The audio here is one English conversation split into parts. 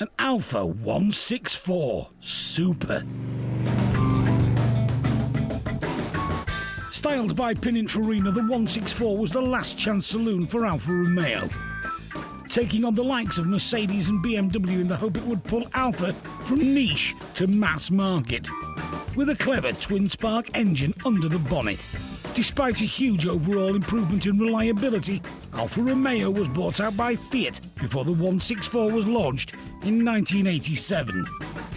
an Alfa 164 Super. Styled by Pininfarina, the 164 was the last chance saloon for Alfa Romeo, taking on the likes of Mercedes and BMW in the hope it would pull Alfa from niche to mass market, with a clever twin-spark engine under the bonnet. Despite a huge overall improvement in reliability, Alfa Romeo was bought out by Fiat before the 164 was launched in 1987.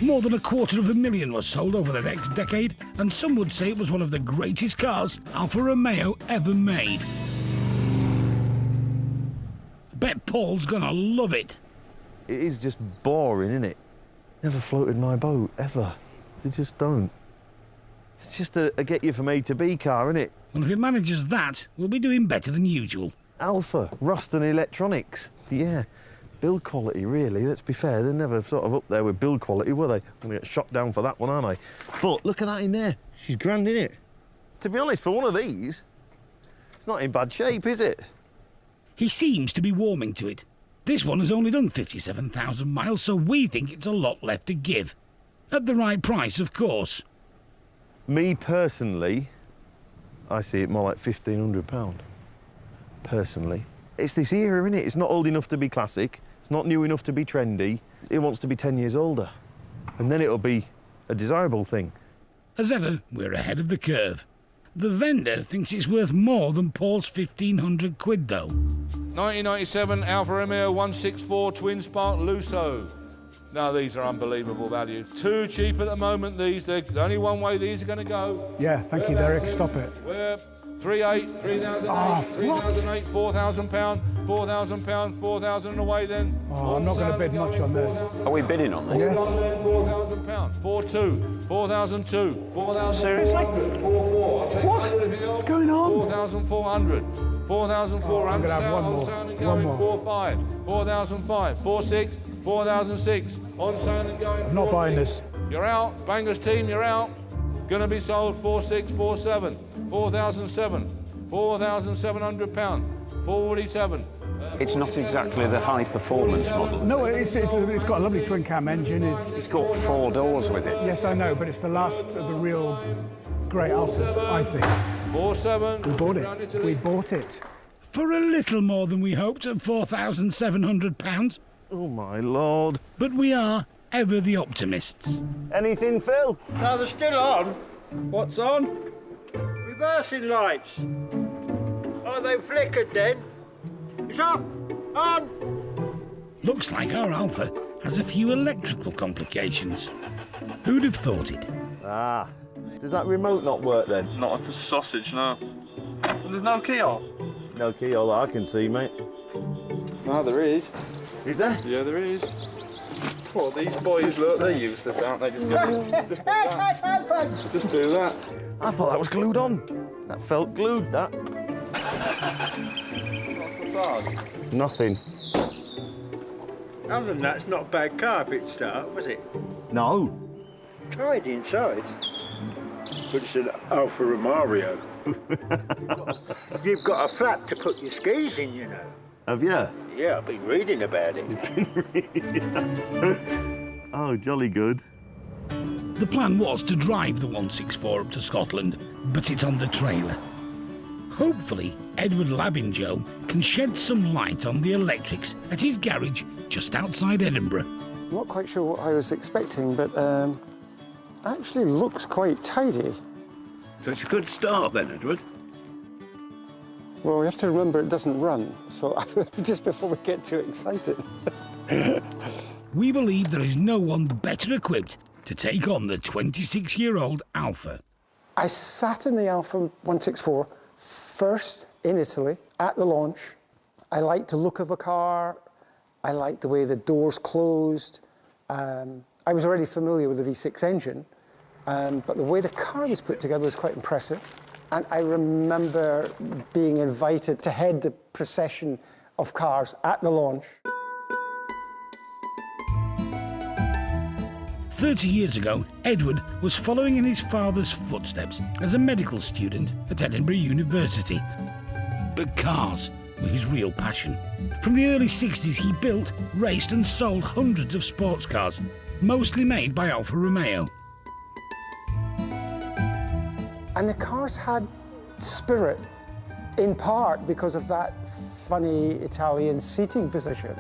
More than 250,000 was sold over the next decade, and some would say it was one of the greatest cars Alfa Romeo ever made. Bet Paul's gonna love it. It is just boring, isn't it? Never floated my boat, ever. They just don't. It's just a get you from A to B car, isn't it? Well, if it manages that, we'll be doing better than usual. Alfa, rust and electronics. Yeah, build quality, really. Let's be fair, they're never sort of up there with build quality, were they? I'm going to get shot down for that one, aren't I? But look at that in there. She's grand, isn't it? To be honest, for one of these, it's not in bad shape, is it? He seems to be warming to it. This one has only done 57,000 miles, so we think it's a lot left to give. At the right price, of course. Me, personally, I see it more like £1,500. Personally. It's this era, innit? It's not old enough to be classic. It's not new enough to be trendy. It wants to be 10 years older. And then it'll be a desirable thing. As ever, we're ahead of the curve. The vendor thinks it's worth more than Paul's 1,500 quid, though. 1997 Alfa Romeo 164 twin-spark Lusso. Now, these are unbelievable values. Too cheap at the moment, these. There's only one way these are going to go. Yeah, thank you, Derek. Stop it. We're 3,800, 3,008, 3,008, £4,000, £4,000, 4,000 away then. Oh, I'm not going to bid much on this. Are we bidding on this? Yes. £4,000, 4,200, 4,002, 4,000. Seriously? 4,400. What? What's going on? 4,400, 4,400. Oh, I'm going to have one more. One more. 4,500, 4,500, 4,600, 4,006. On sale and going. I'm not buying this. You're out. Bangers team, you're out. Gonna be sold 4,647, 4,007, £4,700, 47. It's not exactly the high performance model. No, it's got a lovely twin cam engine. It's got 4 doors with it. Yes, I know, but it's the last of the real great Alfas, I think. 47. We bought it. We bought it. For a little more than we hoped at £4,700. Oh, my Lord. But we are ever the optimists. Anything, Phil? No, they're still on. What's on? Reversing lights. Oh, they flickered then. It's off. On. Looks like our Alfa has a few electrical complications. Who'd have thought it? Ah, does that remote not work then? Not for sausage, no. There's no keyhole? No keyhole that I can see, mate. No, there is. Is there? Yeah, there is. Well, these boys, look, they're useless, aren't they? Just do that. Just do that. I thought that was glued on. That felt glued, that. What's the Nothing. Other than that, it's not a bad car if it starts, was it? No. Tried inside. But it's an Alfa Romeo. You've got a flap to put your skis in, you know. Have you? Yeah, I've been reading about it. Oh, jolly good. The plan was to drive the 164 up to Scotland, but it's on the trailer. Hopefully, Edward Labinjo can shed some light on the electrics at his garage just outside Edinburgh. I'm not quite sure what I was expecting, but actually looks quite tidy. So it's a good start then, Edward. Well, we have to remember it doesn't run, so just before we get too excited. We believe there is no one better equipped to take on the 26-year-old Alfa. I sat in the Alfa 164 first in Italy at the launch. I liked the look of the car. I liked the way the doors closed. I was already familiar with the V6 engine, but the way the car was put together was quite impressive. And I remember being invited to head the procession of cars at the launch. 30 years ago, Edward was following in his father's footsteps as a medical student at Edinburgh University. But cars were his real passion. From the early 60s, he built, raced and sold hundreds of sports cars, mostly made by Alfa Romeo. And the cars had spirit, in part because of that funny Italian seating position.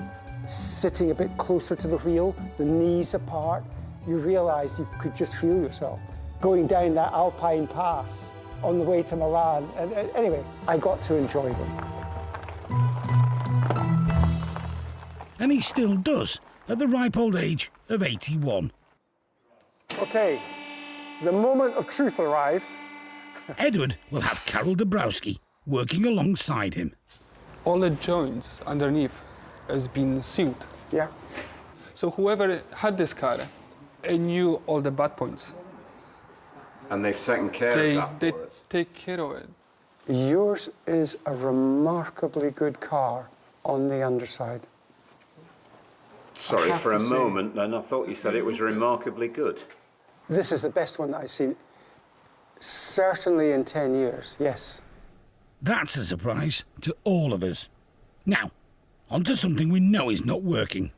Sitting a bit closer to the wheel, the knees apart, you realised you could just feel yourself going down that Alpine pass on the way to Milan. And anyway, I got to enjoy them. And he still does, at the ripe old age of 81. OK, the moment of truth arrives. Edward will have Karol Dabrowski working alongside him. All the joints underneath has been sealed. Yeah. So whoever had this car knew all the bad points. And they've taken care of that. They take care of it. Yours is a remarkably good car on the underside. Sorry, for a moment then I thought you said it was remarkably good. This is the best one that I've seen, certainly in 10 years, yes. That's a surprise to all of us. Now, on to something we know is not working.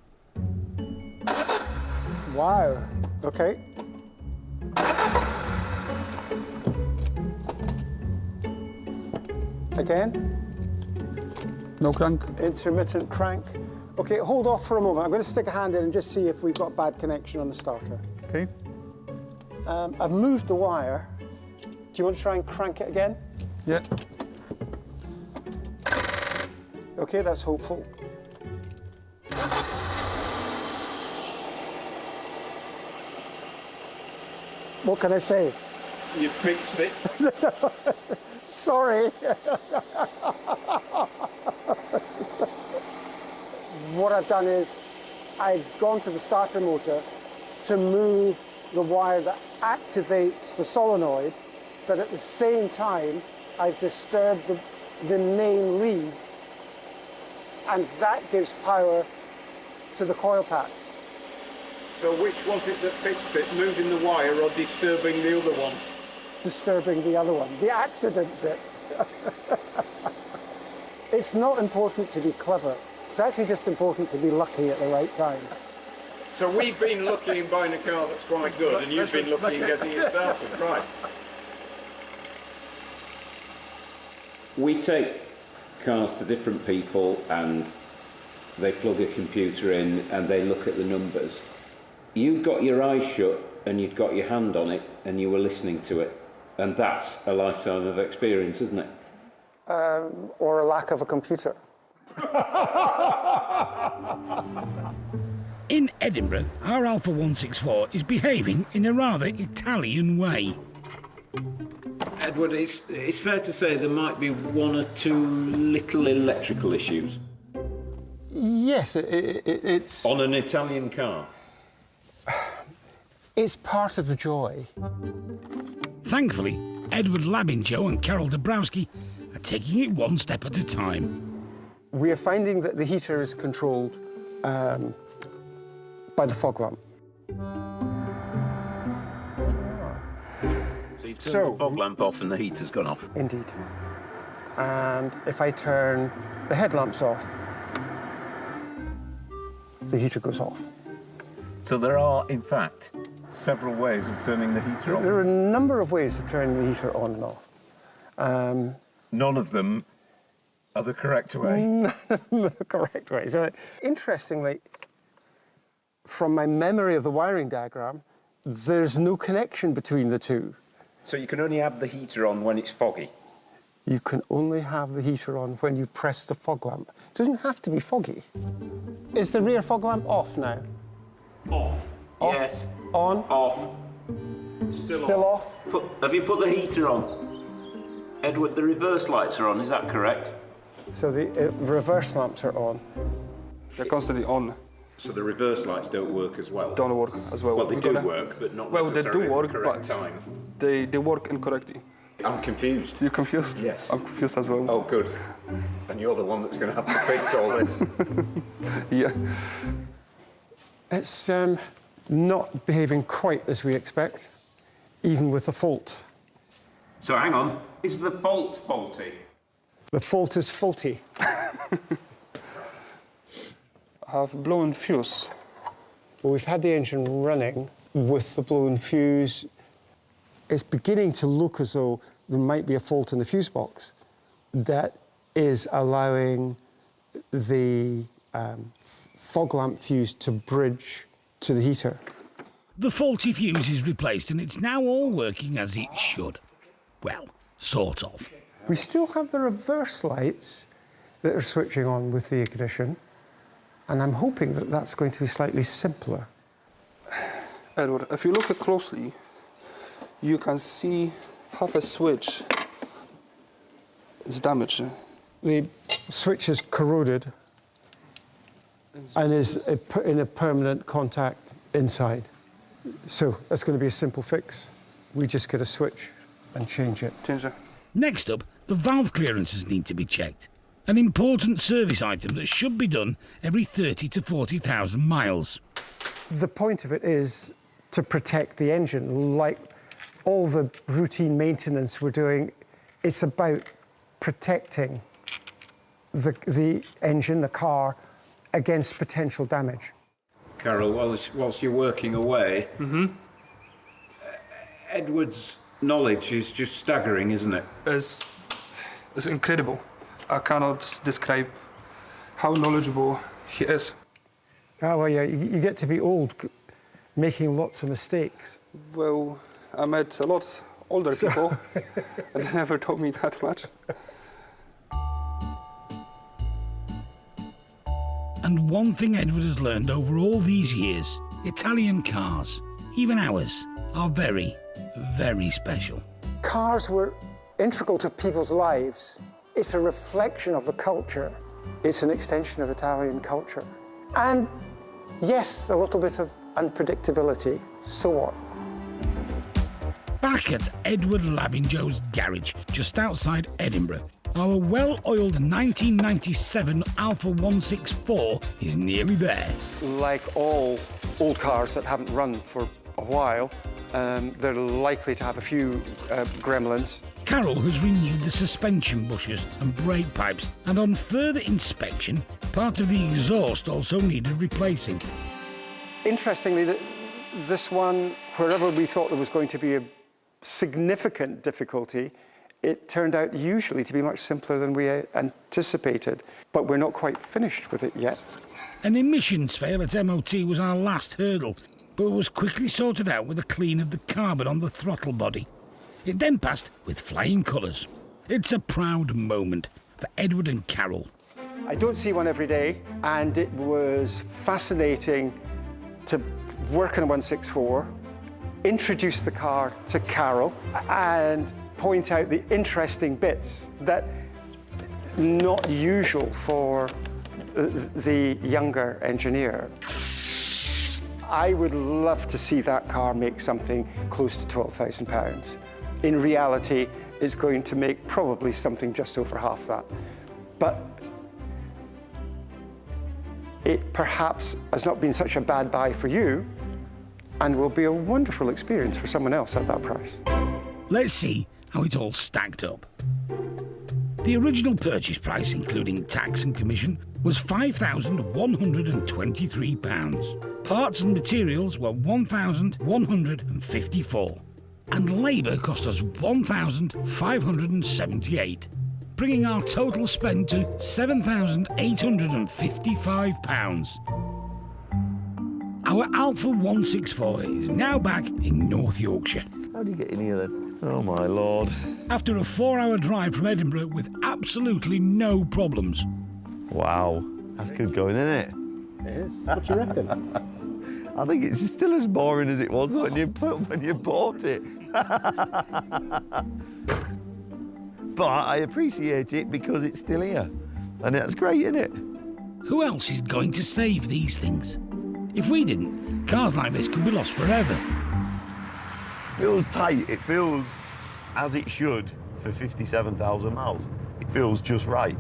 Wow, OK. Again. No crank. Intermittent crank. OK, hold off for a moment. I'm going to stick a hand in and just see if we've got bad connection on the starter. OK. I've moved the wire. Do you want to try and crank it again? Yeah. OK, that's hopeful. What can I say? You fixed it. Sorry. What I've done is I've gone to the starter motor to move the wire that activates the solenoid, but at the same time I've disturbed the main lead, and that gives power to the coil packs. So which was it that fixed it, moving the wire or disturbing the other one? Disturbing the other one, the accident bit. It's not important to be clever. It's actually just important to be lucky at the right time. So we've been lucky in buying a car that's quite good, and you've been lucky in getting it started, right? We take cars to different people and they plug a computer in and they look at the numbers. You've got your eyes shut and you'd got your hand on it and you were listening to it. And that's a lifetime of experience, isn't it? Or a lack of a computer. In Edinburgh, our Alfa 164 is behaving in a rather Italian way. Edward, it's fair to say there might be one or two little electrical issues. Yes, it's... On an Italian car? It's part of the joy. Thankfully, Edward Labinjo and Karol Dabrowski are taking it one step at a time. We are finding that the heater is controlled by the fog lamp. So you've turned the fog lamp off and the heater's gone off? Indeed. And if I turn the headlamps off, the heater goes off. So there are, in fact, several ways of turning the heater on? There are a number of ways of turning the heater on and off. None of them are the correct way? None of them are the correct way. So, interestingly, from my memory of the wiring diagram, there's no connection between the two. So you can only have the heater on when it's foggy? You can only have the heater on when you press the fog lamp. It doesn't have to be foggy. Is the rear fog lamp off now? Off. Off. Yes. On? Off. Still off? Have you put the heater on? Edward, the reverse lights are on, is that correct? So the reverse lamps are on. They're constantly on. So the reverse lights don't work as well? Don't work as well. Well, they do work, but not necessarily they do work, at the correct but time. They work incorrectly. I'm confused. You're confused? Yes. I'm confused as well. Oh, good. And you're the one that's going to have to fix all this. Yeah. It's not behaving quite as we expect, even with the fault. So hang on, is the fault faulty? The fault is faulty. I have blown fuse. Well, we've had the engine running with the blown fuse. It's beginning to look as though there might be a fault in the fuse box that is allowing the fog lamp fuse to bridge to the heater. The faulty fuse is replaced and it's now all working as it should. Well, sort of. We still have the reverse lights that are switching on with the ignition, and I'm hoping that that's going to be slightly simpler. Edward, if you look closely, you can see half a switch is damaged. The switch is corroded and is in a permanent contact inside. So that's going to be a simple fix. We just get a switch and change it. Change it. Next up, the valve clearances need to be checked. An important service item that should be done every 30 to 40,000 miles. The point of it is to protect the engine. Like all the routine maintenance we're doing, it's about protecting the engine, the car, against potential damage. Carol, whilst you're working away, Edward's knowledge is just staggering, isn't it? It's incredible. I cannot describe how knowledgeable he is. Oh, well, yeah, you get to be old, making lots of mistakes. Well, I met a lot older people, and they never taught me that much. And one thing Edward has learned over all these years, Italian cars, even ours, are very, very special. Cars were integral to people's lives. It's a reflection of the culture. It's an extension of Italian culture. And yes, a little bit of unpredictability. So what? Back at Edward Labinjo's garage, just outside Edinburgh, our well-oiled 1997 Alfa 164 is nearly there. Like all old cars that haven't run for a while, they're likely to have a few gremlins. Carol has renewed the suspension bushers and brake pipes, and on further inspection, part of the exhaust also needed replacing. Interestingly, this one, wherever we thought there was going to be a significant difficulty, it turned out usually to be much simpler than we anticipated, but we're not quite finished with it yet. An emissions fail at MOT was our last hurdle, but it was quickly sorted out with a clean of the carbon on the throttle body. It then passed with flying colours. It's a proud moment for Edward and Carol. I don't see one every day, and it was fascinating to work on a 164, introduce the car to Carol, and point out the interesting bits that not usual for the younger engineer. I would love to see that car make something close to £12,000. In reality, it's going to make probably something just over half that. But it perhaps has not been such a bad buy for you and will be a wonderful experience for someone else at that price. Let's see how it all stacked up. The original purchase price, including tax and commission, was £5,123. Parts and materials were £1,154. And labour cost us £1,578, bringing our total spend to £7,855. Our Alfa 164 is now back in North Yorkshire. How do you get in here then? Oh my lord. After a 4-hour drive from Edinburgh with absolutely no problems. Wow, that's good going, isn't it? It is. What do you reckon? I think it's still as boring as it was when you bought it. But I appreciate it because it's still here. And that's great, isn't it? Who else is going to save these things? If we didn't, cars like this could be lost forever. It feels tight. It feels as it should for 57,000 miles. It feels just right.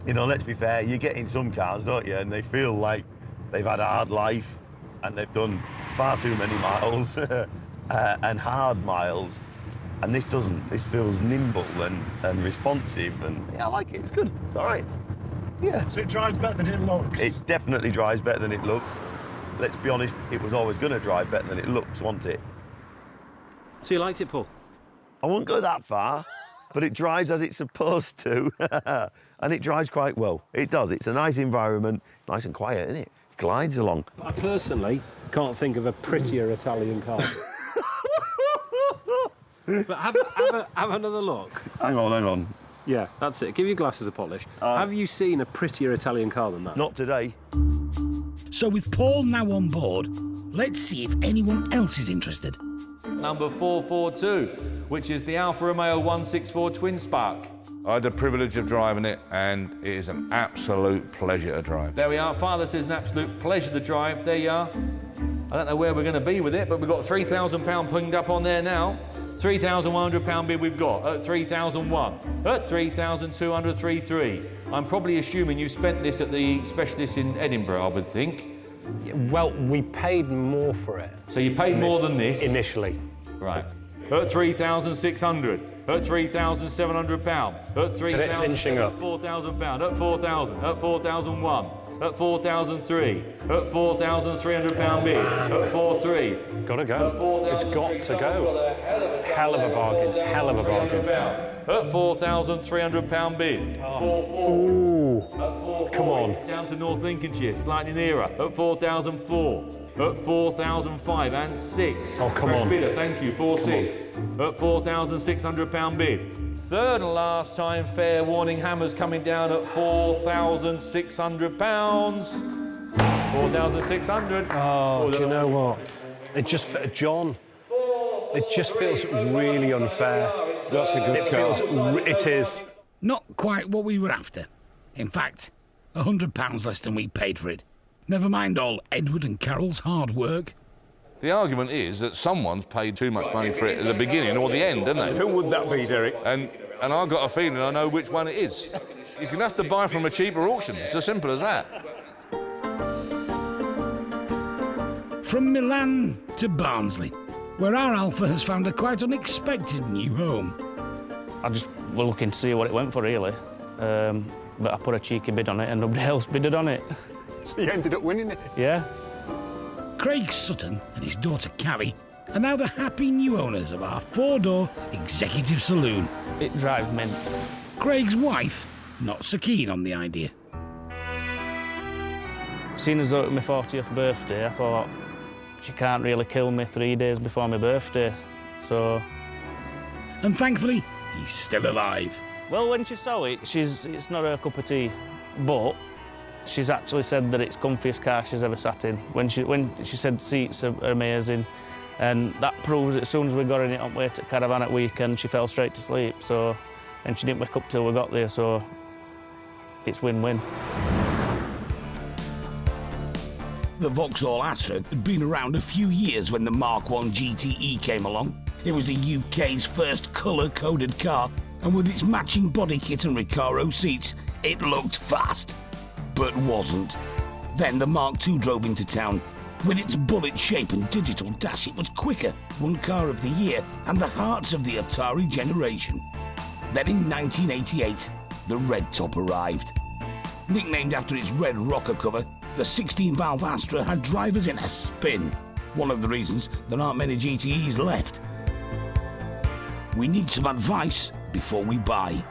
You know, let's be fair, you get in some cars, don't you? And they feel like they've had a hard life and they've done far too many miles and hard miles. And this doesn't. This feels nimble and responsive, and yeah, I like it. It's good. It's all right. Yeah. So it drives better than it looks? It definitely drives better than it looks. Let's be honest, it was always going to drive better than it looks, wasn't it? So you liked it, Paul? I wouldn't go that far, but it drives as it's supposed to. And it drives quite well. It does. It's a nice environment. Nice and quiet, isn't it? It glides along. I personally can't think of a prettier Italian car. But have another look. Hang on. Yeah, that's it. Give your glasses a polish. Have you seen a prettier Italian car than that? Not today. So with Paul now on board, let's see if anyone else is interested. Number 442, which is the Alfa Romeo 164 Twin Spark. I had the privilege of driving it, and it is an absolute pleasure to drive. There we are. Father says an absolute pleasure to drive. There you are. I don't know where we're going to be with it, but we've got £3,000 pinged up on there now. £3,100 bid we've got at 3,001, at 3,233. I'm probably assuming you spent this at the specialist in Edinburgh, I would think. Well, we paid more for it. So you paid more than this? Initially. Right. At 3,600, at £3,700, at 3,000. It's inching up. £4,000, at 4,000, at 4,001, at 4,003, at £4,300 bid, at 4,300. Gotta go. It's got to go. Hell of a bargain. Hell of a bargain. At £4,300 bid. Ooh. Come on. Down to North Lincolnshire, slightly nearer. At 4,004. At 4,005 and 6. Oh, come Fresh on. bidder, thank you, 4,600. At £4,600 bid. Third and last time, fair warning, hammers coming down at £4,600. 4,600. Oh, do you know what? It just, John, it just feels really unfair. That's a good car. It is. Not quite what we were after. In fact, £100 less than we paid for it. Never mind all Edward and Carol's hard work. The argument is that someone's paid too much money for it at the beginning or the end, isn't they? Who would that be, Derek? And I've got a feeling I know which one it is. You can have to buy from a cheaper auction. It's as simple as that. From Milan to Barnsley, where our Alfa has found a quite unexpected new home. I just was looking to see what it went for, really. But I put a cheeky bid on it and nobody else bidded on it. So you ended up winning it? Yeah. Craig Sutton and his daughter Callie are now the happy new owners of our four-door executive saloon. It drives mint. Craig's wife, not so keen on the idea. Seeing as though it was my 40th birthday, I thought, she can't really kill me 3 days before my birthday, so... And thankfully, he's still alive. Well, when she saw it, it's not her cup of tea, but she's actually said that it's comfiest car she's ever sat in. When she said seats are amazing, and that proves it. As soon as we got in it on way to caravan at weekend, she fell straight to sleep. So, and she didn't wake up till we got there. So, it's win-win. The Vauxhall Astra had been around a few years when the Mark I GTE came along. It was the UK's first colour-coded car, and with its matching body kit and Recaro seats, it looked fast. But wasn't. Then the Mark II drove into town. With its bullet shape and digital dash, it was quicker, won Car of the Year, and the hearts of the Atari generation. Then in 1988, the Red Top arrived. Nicknamed after its red rocker cover, the 16-valve Astra had drivers in a spin. One of the reasons there aren't many GTEs left. We need some advice before we buy.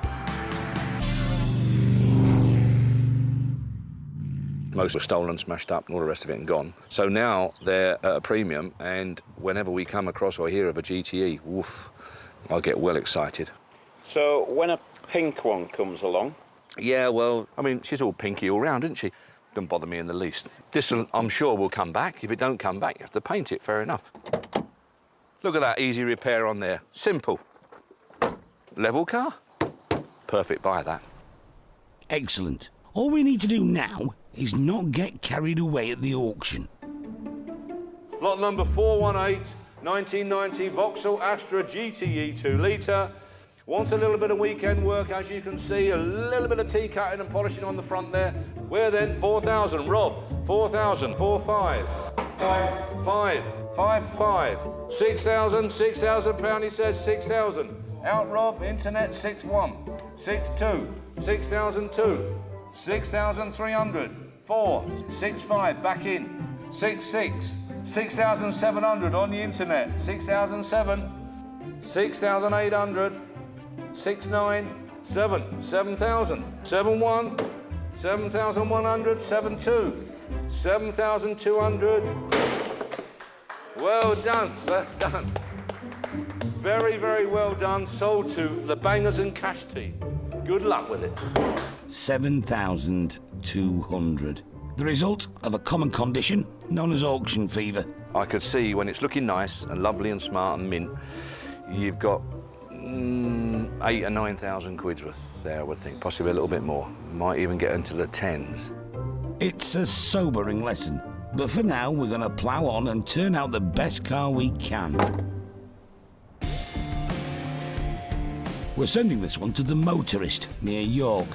Most were stolen, smashed up, and all the rest of it and gone. So now they're at a premium, and whenever we come across or hear of a GTE, woof, I get well excited. So when a pink one comes along... Yeah, well, I mean, she's all pinky all round, isn't she? Doesn't bother me in the least. This, I'm sure, will come back. If it don't come back, you have to paint it, fair enough. Look at that easy repair on there. Simple. Level car. Perfect buy, that. Excellent. All we need to do now is not get carried away at the auction. Lot number 418, 1990 Vauxhall Astra GTE 2 litre. Wants a little bit of weekend work, as you can see, a little bit of tea-cutting and polishing on the front there. Where then? 4,000. Rob, 4,000, 4,5. 5. 6,000, £6,000, he says 6,000. Out, Rob, internet 6-1. 6-2, 6,002. 6,300. 4, 6-5, back in. 6-6, 6,700 on the internet. 6,007, 6,800. 6-9, 7,000. 7-1, 7,100. 7-2, 7,200. Well done, well done. Very, very well done. Sold to the Bangers and Cash team. Good luck with it. 7,200. The result of a common condition known as auction fever. I could see when it's looking nice and lovely and smart and mint, you've got 8,000 or 9,000 quid's worth there, I would think. Possibly a little bit more. Might even get into the tens. It's a sobering lesson. But for now, we're going to plough on and turn out the best car we can. We're sending this one to the Motorist near York.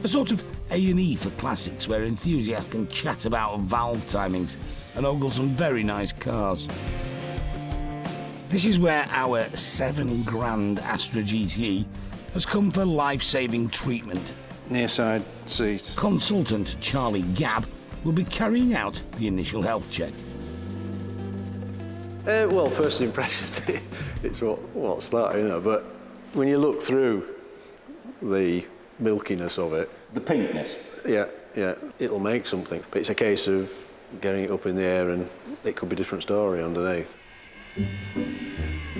A sort of A&E for classics where enthusiasts can chat about valve timings and ogle some very nice cars. This is where our £7,000 Astra GTE has come for life-saving treatment. Near side seat. Consultant Charlie Gabb will be carrying out the initial health check. Well, first impressions, it's what's that, you know, but when you look through the milkiness of it... The pinkness? Yeah, it'll make something. But it's a case of getting it up in the air and it could be a different story underneath.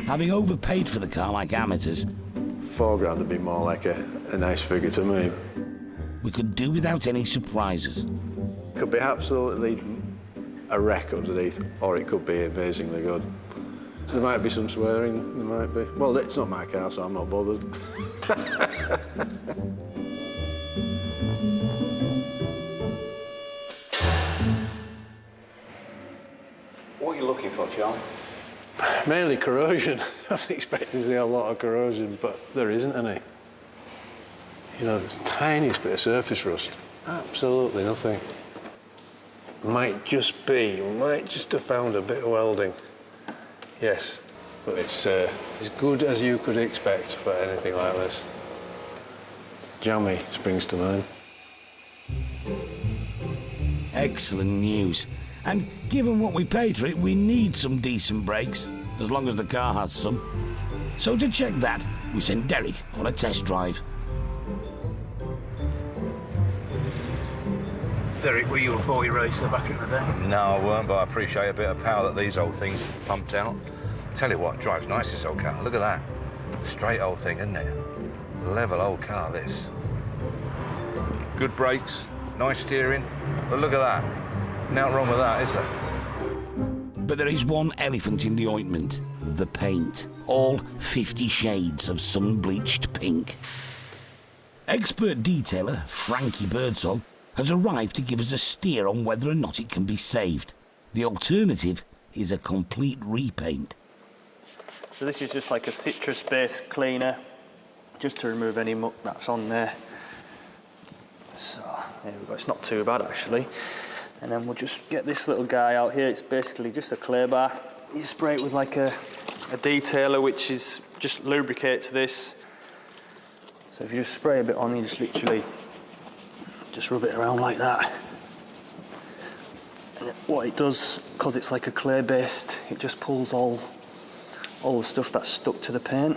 Having overpaid for the car like amateurs, £4,000 would be more like a nice figure to me. We could do without any surprises. Could be absolutely a wreck underneath, or it could be amazingly good. There might be some swearing, there might be. Well, it's not my car, so I'm not bothered. What are you looking for, Charlie? Mainly corrosion. I was expecting to see a lot of corrosion, but there isn't any. You know, there's the tiniest bit of surface rust. Absolutely nothing. Might just have found a bit of welding. Yes, but it's as good as you could expect for anything like this. Jammy springs to mind. Excellent news. And given what we paid for it, we need some decent brakes, as long as the car has some. So to check that, we sent Derek on a test drive. Derek, were you a boy racer back in the day? No, I weren't, but I appreciate a bit of power that these old things pumped out. Tell you what, drives nice, this old car. Look at that. Straight old thing, isn't it? Level old car, this. Good brakes, nice steering, but look at that. Nothing wrong with that, is there? But there is one elephant in the ointment, the paint. All 50 shades of sun-bleached pink. Expert detailer Frankie Birdsall has arrived to give us a steer on whether or not it can be saved. The alternative is a complete repaint. So this is just like a citrus-based cleaner, just to remove any muck that's on there. So there we go, it's not too bad actually. And then we'll just get this little guy out here. It's basically just a clay bar. You spray it with like a detailer, which is just lubricates this. So if you just spray a bit on, you just literally just rub it around like that. And what it does, because it's like a clay based, it just pulls all the stuff that's stuck to the paint.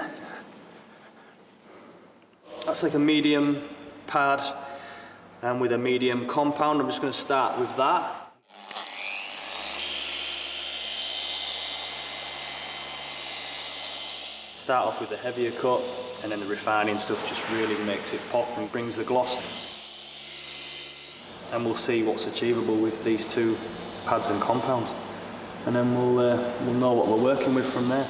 That's like a medium pad, and with a medium compound, I'm just going to start with that. Start off with the heavier cut, and then the refining stuff just really makes it pop and brings the gloss. And we'll see what's achievable with these two pads and compounds, and then we'll know what we're working with from there.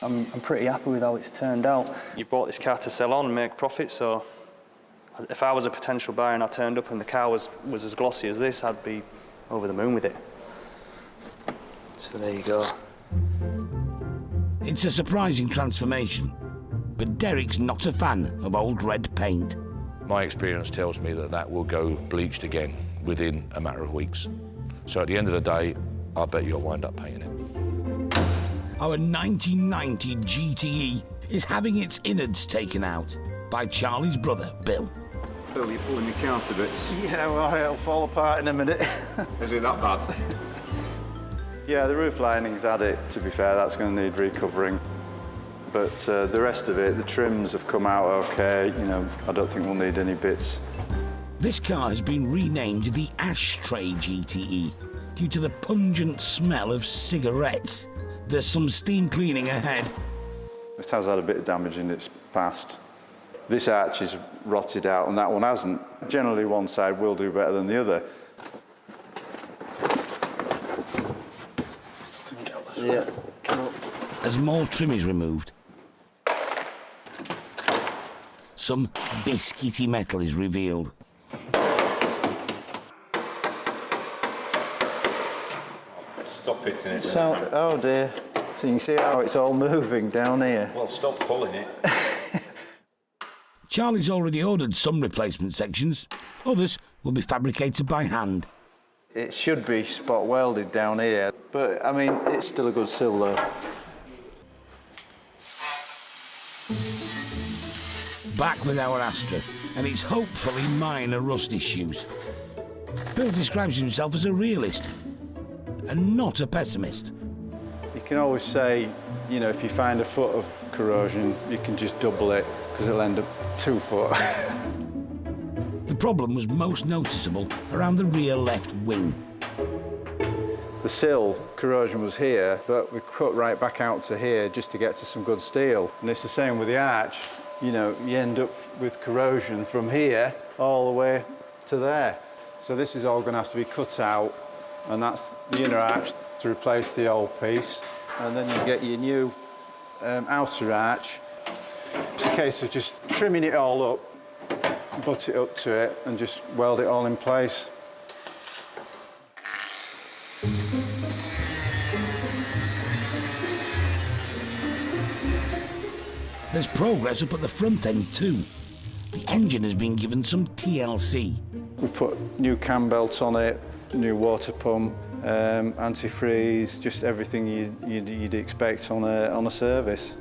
I'm pretty happy with how it's turned out. You bought this car to sell on and make profit, so if I was a potential buyer and I turned up and the car was as glossy as this, I'd be over the moon with it. So there you go. It's a surprising transformation, but Derek's not a fan of old red paint. My experience tells me that that will go bleached again within a matter of weeks. So at the end of the day, I bet you'll wind up paying it. Our 1990 GTE is having its innards taken out by Charlie's brother, Bill. Bill, you're pulling your car to bits. Yeah, well, it'll fall apart in a minute. Is it that bad? Yeah, the roof lining's had it, to be fair. That's going to need recovering. But the rest of it, the trims have come out okay. You know, I don't think we'll need any bits. This car has been renamed the Ashtray GTE due to the pungent smell of cigarettes. There's some steam cleaning ahead. It has had a bit of damage in its past. This arch is rotted out and that one hasn't. Generally one side will do better than the other. Yeah. As more trim is removed, some biscuity metal is revealed. Stop hitting it. So, oh dear. So you can see how it's all moving down here. Well, stop pulling it. Charlie's already ordered some replacement sections. Others will be fabricated by hand. It should be spot welded down here, but I mean, it's still a good sill though. Back with our Astra and its hopefully minor rust issues. Bill describes himself as a realist and not a pessimist. You can always say, you know, if you find a foot of corrosion, you can just double it because it'll end up 2 foot. The problem was most noticeable around the rear left wing. The sill corrosion was here, but we cut right back out to here just to get to some good steel. And it's the same with the arch. You know, you end up with corrosion from here all the way to there. So this is all going to have to be cut out, and that's the inner arch to replace the old piece. And then you get your new outer arch. It's a case of just trimming it all up, butt it up to it, and just weld it all in place. There's progress up at the front end too. The engine has been given some TLC. We've put new cam belts on it, new water pump, antifreeze, just everything you'd expect on a service.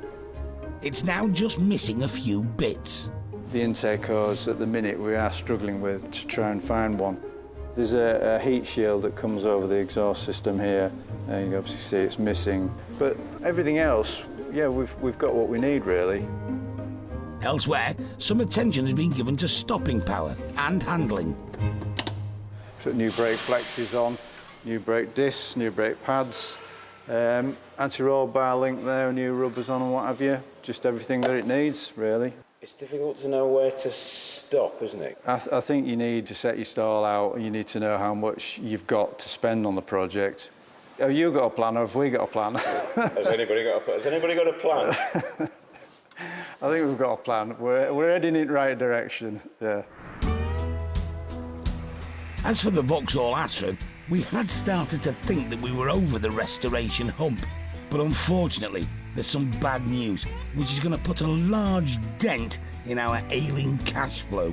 It's now just missing a few bits. The intake hose at the minute we are struggling with to try and find one. There's a heat shield that comes over the exhaust system here. You can obviously see it's missing. But everything else, yeah, we've got what we need really. Elsewhere, some attention has been given to stopping power and handling. Put new brake flexes on, new brake discs, new brake pads, anti-roll bar link there, new rubbers on and what have you. Just everything that it needs, really. It's difficult to know where to stop, isn't it? I think you need to set your stall out and you need to know how much you've got to spend on the project. Have you got a plan or have we got a plan? Has anybody got a plan? I think we've got a plan. We're heading in the right direction, yeah. As for the Vauxhall Astra, we had started to think that we were over the restoration hump. But unfortunately, there's some bad news, which is going to put a large dent in our ailing cash flow.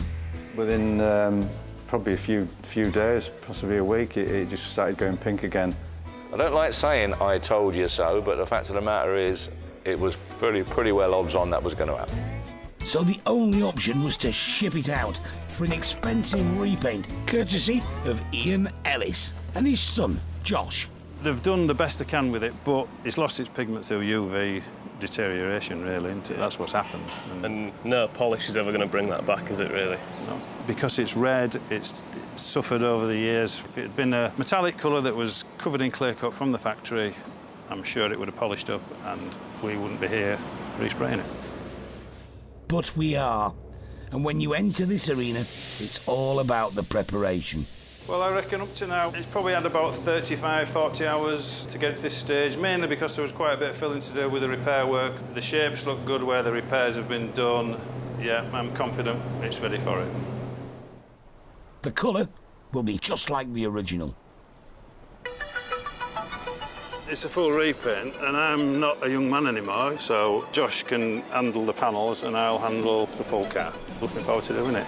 Within probably a few days, possibly a week, it just started going pink again. I don't like saying I told you so, but the fact of the matter is it was pretty well odds on that was going to happen. So the only option was to ship it out for an expensive repaint, courtesy of Ian Ellis and his son, Josh. They've done the best they can with it, but it's lost its pigment through UV deterioration, really, isn't it? That's what's happened. And no polish is ever going to bring that back, is it, really? No. Because it's red, it's suffered over the years. If it had been a metallic colour that was covered in clear coat from the factory, I'm sure it would have polished up and we wouldn't be here respraying it. But we are. And when you enter this arena, it's all about the preparation. Well, I reckon up to now, it's probably had about 35, 40 hours to get to this stage, mainly because there was quite a bit of filling to do with the repair work. The shapes look good where the repairs have been done. Yeah, I'm confident it's ready for it. The colour will be just like the original. It's a full repaint, and I'm not a young man anymore, so Josh can handle the panels and I'll handle the full car. Looking forward to doing it.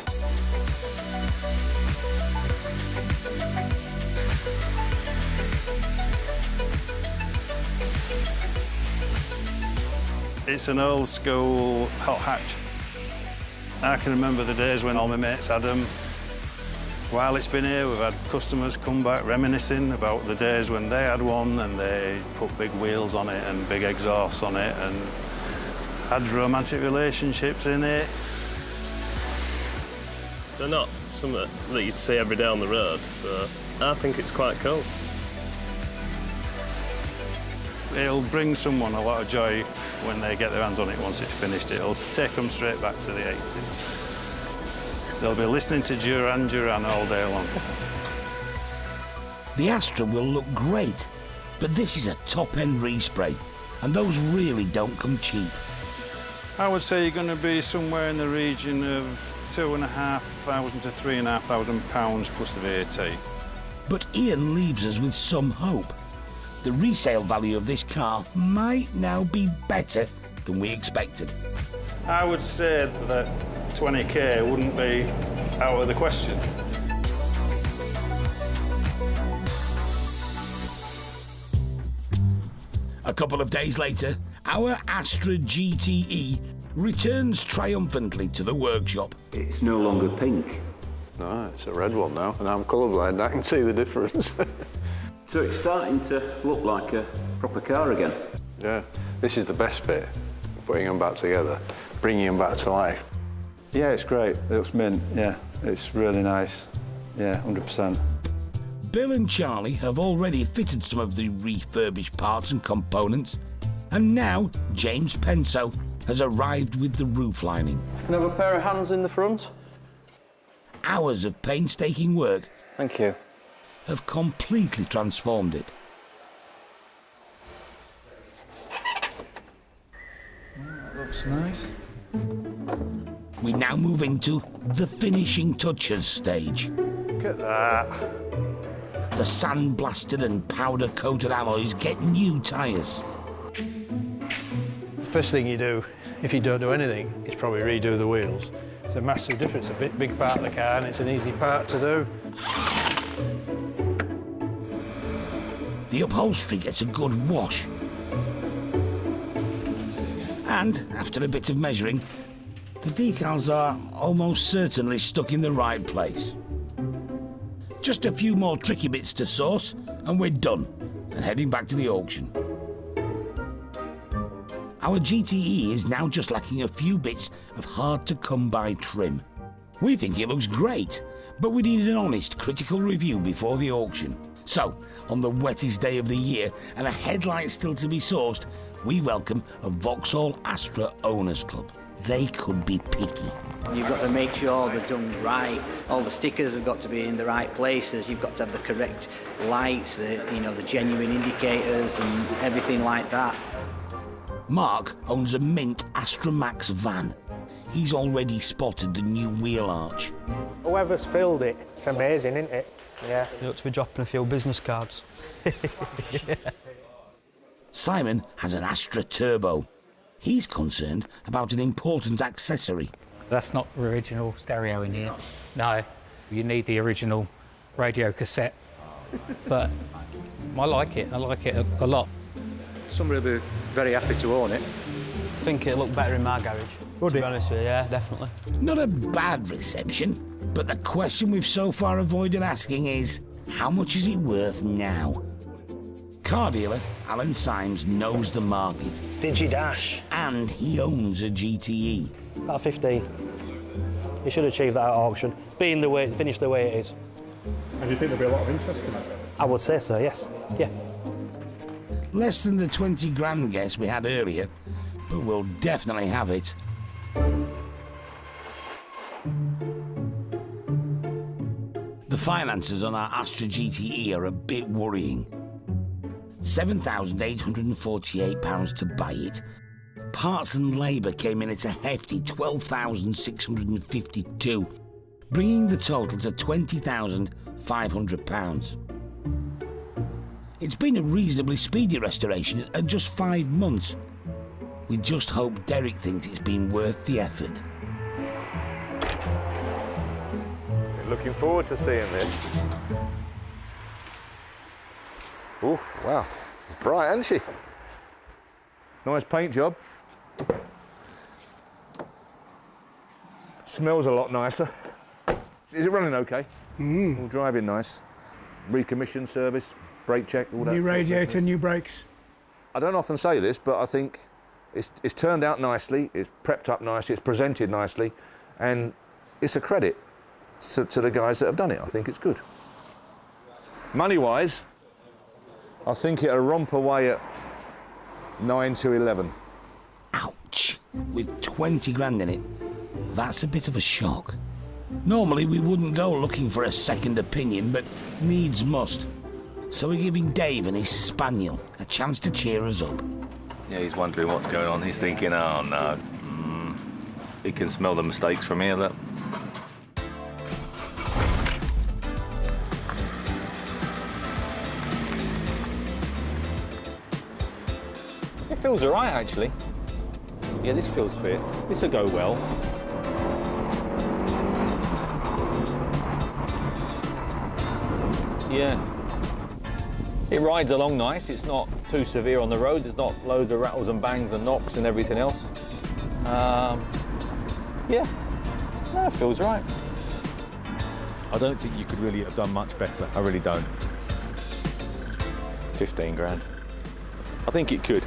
It's an old school hot hatch. I can remember the days when all my mates had them. While it's been here, we've had customers come back reminiscing about the days when they had one and they put big wheels on it and big exhausts on it and had romantic relationships in it. They're not something that you'd see every day on the road, so I think it's quite cool. It'll bring someone a lot of joy when they get their hands on it once it's finished. It'll take them straight back to the 80s. They'll be listening to Duran Duran all day long. The Astra will look great, but this is a top-end respray, and those really don't come cheap. I would say you're going to be somewhere in the region of £2,500 to £3,500 plus the VAT. But Ian leaves us with some hope. The resale value of this car might now be better than we expected. I would say that 20k wouldn't be out of the question. A couple of days later, our Astra GTE returns triumphantly to the workshop. It's no longer pink. No, it's a red one now, and I'm colourblind. I can see the difference. So it's starting to look like a proper car again. Yeah, this is the best bit, putting them back together, bringing them back to life. Yeah, it's great. It looks mint. Yeah, it's really nice. Yeah, 100%. Bill and Charlie have already fitted some of the refurbished parts and components, and now James Penso has arrived with the roof lining. Can I have a pair of hands in the front? Hours of painstaking work. Thank you. Have completely transformed it. That looks nice. We now move into the finishing touches stage. Look at that. The sandblasted and powder-coated alloys get new tyres. The first thing you do, if you don't do anything, is probably redo the wheels. It's a massive difference. It's a big part of the car, and it's an easy part to do. The upholstery gets a good wash. And, after a bit of measuring, the decals are almost certainly stuck in the right place. Just a few more tricky bits to source, and we're done, and heading back to the auction. Our GTE is now just lacking a few bits of hard-to-come-by trim. We think it looks great, but we needed an honest, critical review before the auction. So, on the wettest day of the year, and a headlight still to be sourced, we welcome a Vauxhall Astra Owners Club. They could be picky. You've got to make sure they're done right. All the stickers have got to be in the right places. You've got to have the correct lights, the genuine indicators and everything like that. Mark owns a mint Astra Max van. He's already spotted the new wheel arch. Whoever's filled it, it's amazing, isn't it? Yeah. You ought to be dropping a few business cards. Yeah. Simon has an Astra Turbo. He's concerned about an important accessory. That's not the original stereo in here. No, you need the original radio cassette. But I like it a lot. Somebody would be very happy to own it. I think it'd look better in my garage. Would to it? be honest with you, yeah, definitely. Not a bad reception, but the question we've so far avoided asking is, how much is it worth now? Car dealer Alan Symes knows the market. Digidash. And he owns a GTE. About 15. You should achieve that at auction, being finished the way it is. And do you think there'll be a lot of interest in it? I would say so, yes. Yeah. Less than the 20 grand guess we had earlier, but we'll definitely have it. The finances on our Astra GTE are a bit worrying. £7,848 to buy it. Parts and labour came in at a hefty £12,652, bringing the total to £20,500. It's been a reasonably speedy restoration at just 5 months. We just hope Derek thinks it's been worth the effort. Looking forward to seeing this. Oh, wow. She's bright, isn't she? Nice paint job. Smells a lot nicer. Is it running okay? All driving nice. Recommission service, brake check, all that. New sort of radiator, business. new brakes. I don't often say this, but I think it's turned out nicely, it's prepped up nicely, it's presented nicely, and it's a credit to the guys that have done it. I think it's good. Money-wise, I think it'll romp away at 9 to 11. Ouch! With 20 grand in it, that's a bit of a shock. Normally we wouldn't go looking for a second opinion, but needs must. So we're giving Dave and his spaniel a chance to cheer us up. Yeah, he's wondering what's going on. He's thinking, oh no, he can smell the mistakes from here. Look. It feels all right, actually. Yeah, this feels fair. This will go well. Yeah. It rides along nice. It's not too severe on the road. There's not loads of rattles and bangs and knocks and everything else. Yeah. No, it feels right. I don't think you could really have done much better. I really don't. 15 grand. I think it could.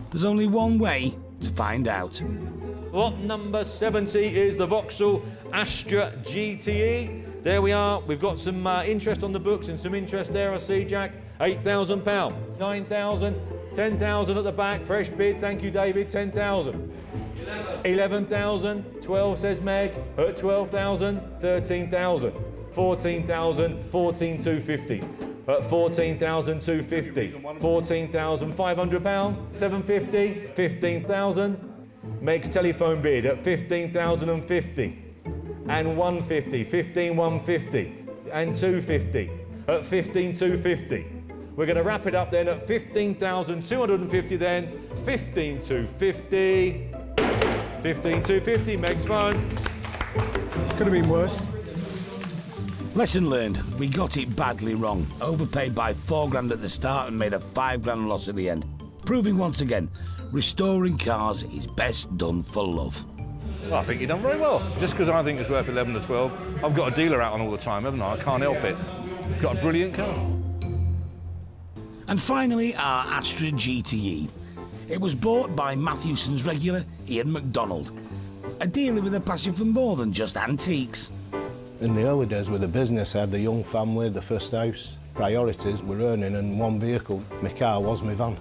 There's only one way to find out. Lot number 70 is the Vauxhall Astra GTE. There we are. We've got some interest on the books and some interest there, I see, Jack. £8,000, 9,000, 10,000 at the back. Fresh bid. Thank you, David. 10,000. 11,000. 12, says Meg. At 12,000. 13,000. 14,000. 14,250. At 14,250. £14,500. 750. 15,000. Meg's telephone bid at 15,050. And 150, 15,150, and 250 at 15,250. We're going to wrap it up then at 15,250 then, 15,250, 15,250, Meg's phone. Could have been worse. Lesson learned, we got it badly wrong. Overpaid by 4 grand at the start and made a 5 grand loss at the end. Proving once again, restoring cars is best done for love. Well, I think you've done very well. Just because I think it's worth 11 to 12, I've got a dealer out on all the time, haven't I? I can't help it. You've got a brilliant car. And finally, our Astra GTE. It was bought by Matthewson's regular Ian MacDonald, a dealer with a passion for more than just antiques. In the early days with the business, I had the young family, the first house. Priorities were earning and one vehicle. My car was my van.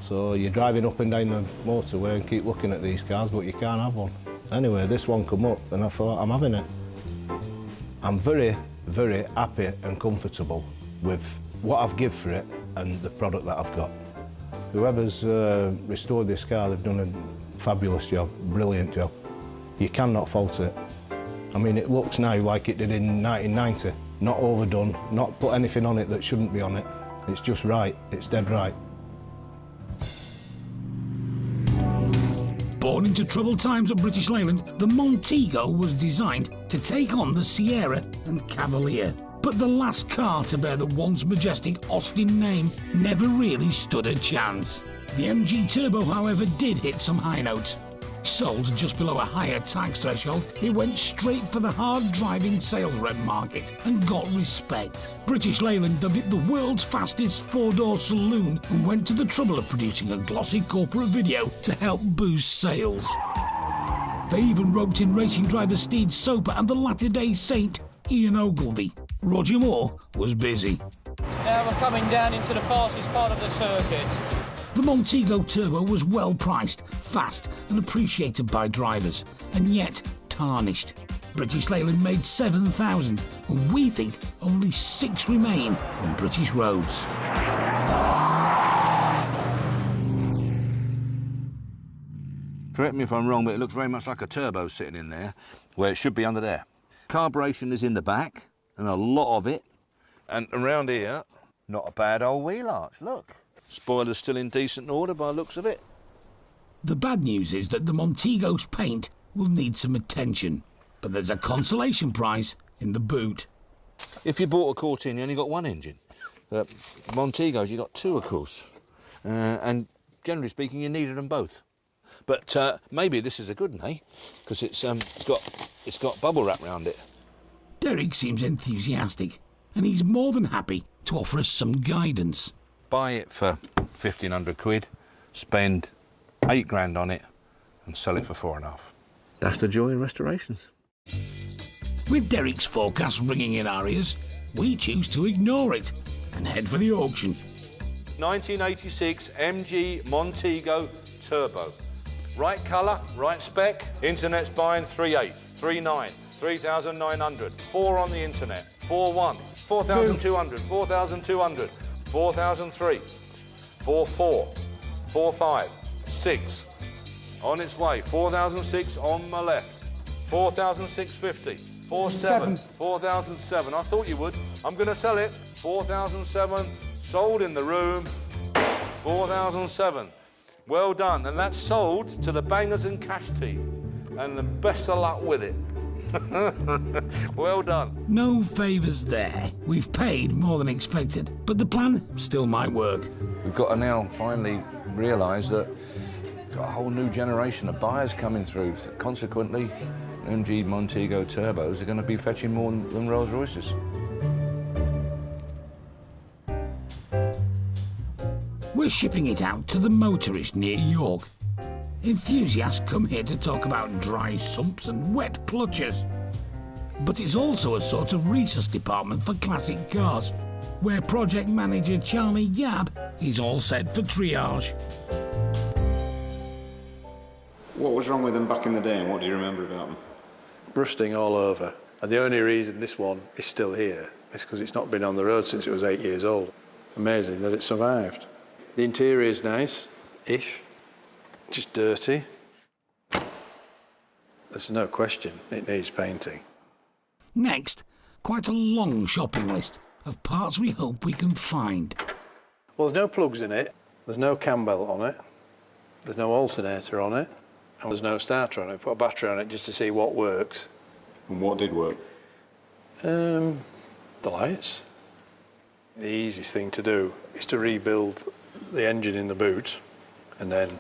So you're driving up and down the motorway and keep looking at these cars, but you can't have one. Anyway, this one come up and I thought, I'm having it. I'm very, very happy and comfortable with what I've given for it and the product that I've got. Whoever's restored this car, they've done a fabulous job, brilliant job. You cannot fault it. I mean, it looks now like it did in 1990. Not overdone, not put anything on it that shouldn't be on it. It's just right, it's dead right. Born into troubled times at British Leyland, the Montego was designed to take on the Sierra and Cavalier. But the last car to bear the once majestic Austin name never really stood a chance. The MG Turbo, however, did hit some high notes. Sold just below a higher tax threshold, it went straight for the hard-driving sales rep market and got respect. British Leyland dubbed it the world's fastest four-door saloon and went to the trouble of producing a glossy corporate video to help boost sales. They even roped in racing driver Steed Soper and the latter-day saint Ian Ogilvy. Roger Moore was busy. Now we're coming down into the fastest part of the circuit. The Montego Turbo was well priced, fast and appreciated by drivers, and yet tarnished. British Leyland made 7,000, and we think only 6 remain on British roads. Correct me if I'm wrong, but it looks very much like a turbo sitting in there, where it should be under there. Carburation is in the back. and a lot of it. And around here, not a bad old wheel arch, look. Spoiler's still in decent order by the looks of it. The bad news is that the Montego's paint will need some attention, but there's a consolation prize in the boot. If you bought a Cortina, you only got one engine. Montegos, you got two, of course. And generally speaking, you needed them both. But maybe this is a good one, eh? Because it's got bubble wrap round it. Derek seems enthusiastic, and he's more than happy to offer us some guidance. Buy it for 1,500 quid, spend 8 grand on it, and sell it for 4.5. That's the joy of restorations. With Derek's forecast ringing in our ears, we choose to ignore it and head for the auction. 1986 MG Montego Turbo. Right colour, right spec. Internet's buying 3.8, 3.9, 3,900. 4 on the internet. 4.1, 4,200, 4,200, 4,003, 4.4, 4.5, 6. On its way. 4,006 on my left. 4,650. 4.7, 4,007. I thought you would. I'm going to sell it. 4,007. Sold in the room. 4,007. Well done. And that's sold to the Bangers and Cash team. And the best of luck with it. Well done. No favours there. We've paid more than expected, but the plan still might work. We've got to now finally realise that we've got a whole new generation of buyers coming through. So consequently, MG Montego Turbos are going to be fetching more than Rolls Royces. We're shipping it out to the Motorist near York. Enthusiasts come here to talk about dry sumps and wet clutches. But it's also a sort of resource department for classic cars, where project manager Charlie Gabb is all set for triage. What was wrong with them back in the day, and what do you remember about them? Rusting all over. And the only reason this one is still here is because it's not been on the road since it was 8 years old. Amazing that it survived. The interior is nice-ish, just dirty. There's no question it needs painting. Next, quite a long shopping list of parts we hope we can find. Well, there's no plugs in it, there's no cam belt on it, there's no alternator on it, and there's no starter on it. Put a battery on it just to see what works. And what did work? The lights. The easiest thing to do is to rebuild the engine in the boot and then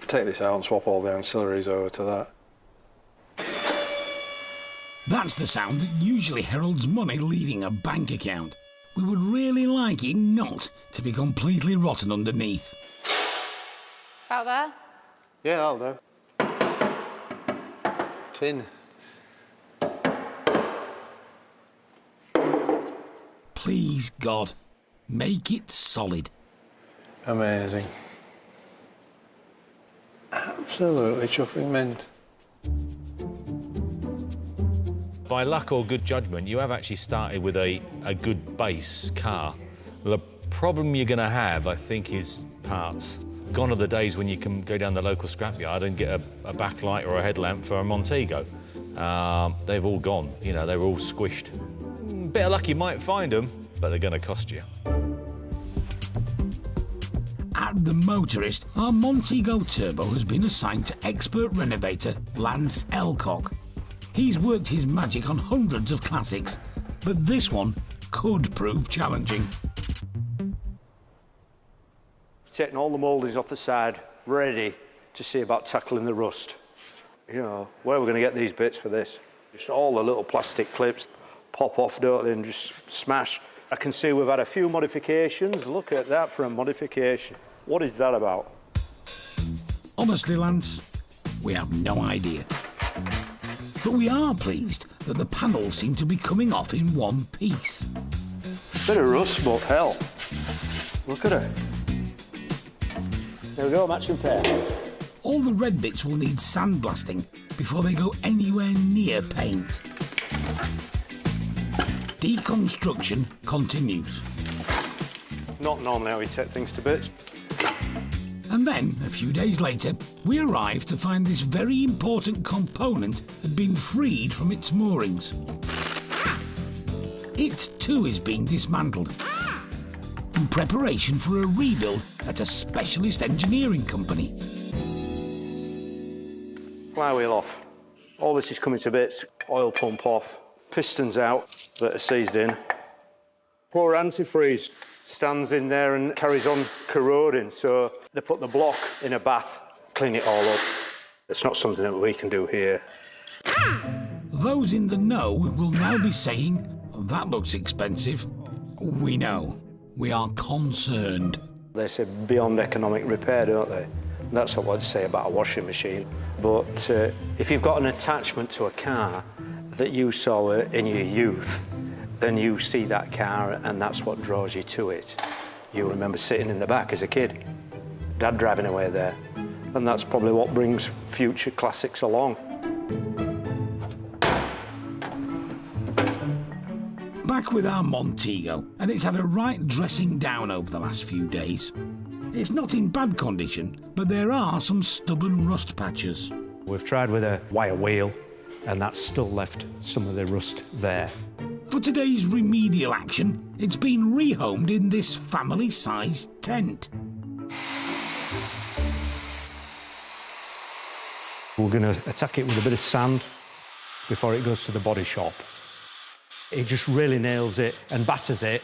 take this out and swap all the ancillaries over to that. That's the sound that usually heralds money leaving a bank account. We would really like it not to be completely rotten underneath. About there? Yeah, I'll do. Tin. Please, God, make it solid. Amazing. Absolutely chuffing mint. By luck or good judgment, you have actually started with a good base car. The problem you're going to have, I think, is parts. Gone are the days when you can go down the local scrapyard and get a backlight or a headlamp for a Montego. They've all gone, you know, they're all squished. Bit of luck you might find them, but they're going to cost you. At the Motorist, our Montego Turbo has been assigned to expert renovator Lance Elcock. He's worked his magic on hundreds of classics, but this one could prove challenging. Taking all the mouldings off the side, ready to see about tackling the rust. You know, where are we going to get these bits for this? Just all the little plastic clips pop off, don't they, and just smash. I can see we've had a few modifications. Look at that for a modification. What is that about? Honestly, Lance, we have no idea. But we are pleased that the panels seem to be coming off in one piece. Bit of rust, but hell, look at it. There we go, matching pair. All the red bits will need sandblasting before they go anywhere near paint. Deconstruction continues. Not normally how we take things to bits. And then, a few days later, we arrive to find this very important component had been freed from its moorings. It too is being dismantled in preparation for a rebuild at a specialist engineering company. Flywheel off. All this is coming to bits. Oil pump off. Pistons out that are seized in. Poor antifreeze stands in there and carries on corroding, so they put the block in a bath, clean it all up. It's not something that we can do here. Those in the know will now be saying, that looks expensive. We know. We are concerned. They say beyond economic repair, don't they? That's what I'd say about a washing machine. But if you've got an attachment to a car that you saw in your youth, then you see that car and that's what draws you to it. You remember sitting in the back as a kid, Dad driving away there. And that's probably what brings future classics along. Back with our Montego, and it's had a right dressing down over the last few days. It's not in bad condition, but there are some stubborn rust patches. We've tried with a wire wheel, and that's still left some of the rust there. For today's remedial action, it's been rehomed in this family-sized tent. We're going to attack it with a bit of sand before it goes to the body shop. It just really nails it and batters it